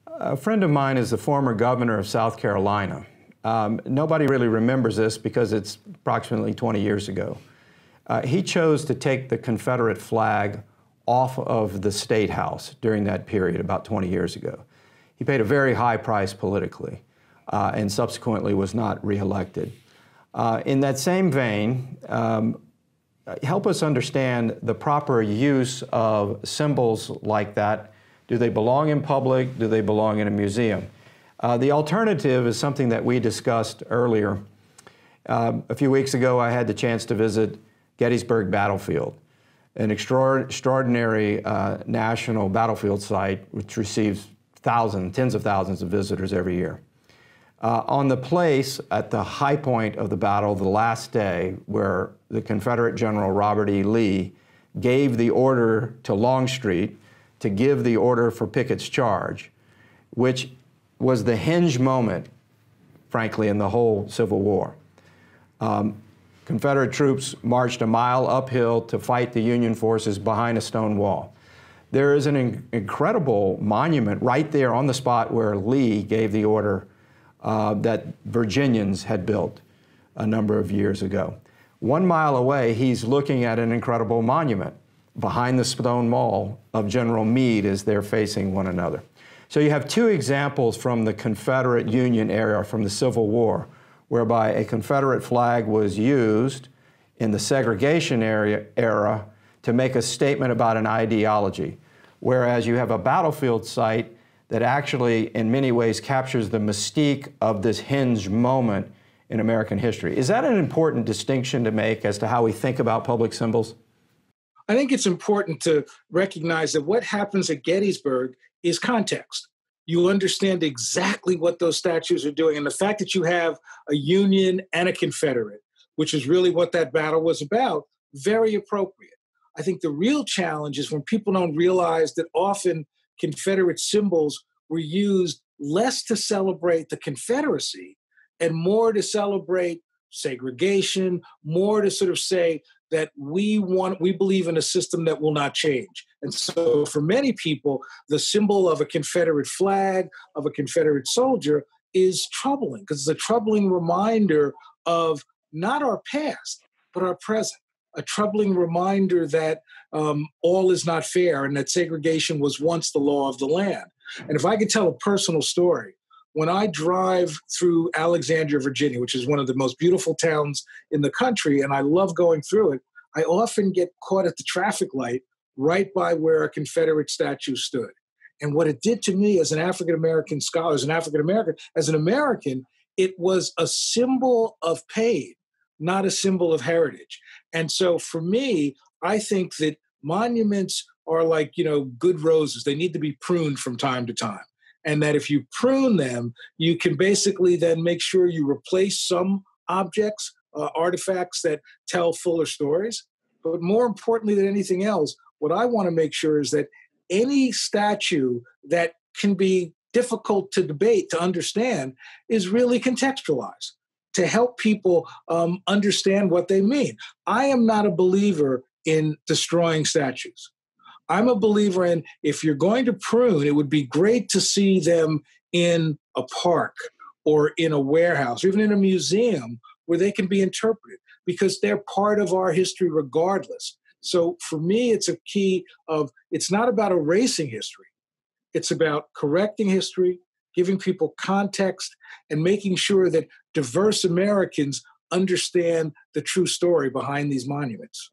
A friend of mine is the former governor of South Carolina. Nobody really remembers this because it's approximately 20 years ago. He chose to take the Confederate flag off of the State House during that period about 20 years ago. He paid a very high price politically and subsequently was not reelected. In that same vein, help us understand the proper use of symbols like that. Do they belong in public? Do they belong in a museum? The alternative is something that we discussed earlier. A few weeks ago, I had the chance to visit Gettysburg battlefield, an extraordinary national battlefield site which receives tens of thousands of visitors every year. On the place at the high point of the battle, the last day, where the Confederate General Robert E. Lee gave the order to Longstreet to give the order for Pickett's charge, which was the hinge moment, frankly, in the whole Civil War. Confederate troops marched a mile uphill to fight the Union forces behind a stone wall. There is an incredible monument right there on the spot where Lee gave the order that Virginians had built a number of years ago. 1 mile away, he's looking at an incredible monument behind the stone wall of General Meade as they're facing one another. So you have two examples from the Confederate Union era, from the Civil War, whereby a Confederate flag was used in the segregation era to make a statement about an ideology, whereas you have a battlefield site that actually, in many ways, captures the mystique of this hinge moment in American history. Is that an important distinction to make as to how we think about public symbols? I think it's important to recognize that what happens at Gettysburg is context. You understand exactly what those statues are doing. And the fact that you have a Union and a Confederate, which is really what that battle was about, very appropriate. I think the real challenge is when people don't realize that often Confederate symbols were used less to celebrate the Confederacy and more to celebrate segregation, more to sort of say that we believe in a system that will not change. And so for many people, the symbol of a Confederate flag, of a Confederate soldier, is troubling because it's a troubling reminder of not our past, but our present. A troubling reminder that all is not fair and that segregation was once the law of the land. And if I could tell a personal story, when I drive through Alexandria, Virginia, which is one of the most beautiful towns in the country, and I love going through it, I often get caught at the traffic light right by where a Confederate statue stood. And what it did to me as an African-American scholar, as an American, it was a symbol of pain, not a symbol of heritage. And so for me, I think that monuments are like, good roses. They need to be pruned from time to time. And that if you prune them, you can basically then make sure you replace some objects, artifacts that tell fuller stories. But more importantly than anything else, what I want to make sure is that any statue that can be difficult to debate, to understand, is really contextualized to help people understand what they mean. I am not a believer in destroying statues. I'm a believer in, if you're going to prune, it would be great to see them in a park or in a warehouse or even in a museum where they can be interpreted because they're part of our history regardless. So for me, it's a key of, it's not about erasing history. It's about correcting history, giving people context, and making sure that diverse Americans understand the true story behind these monuments.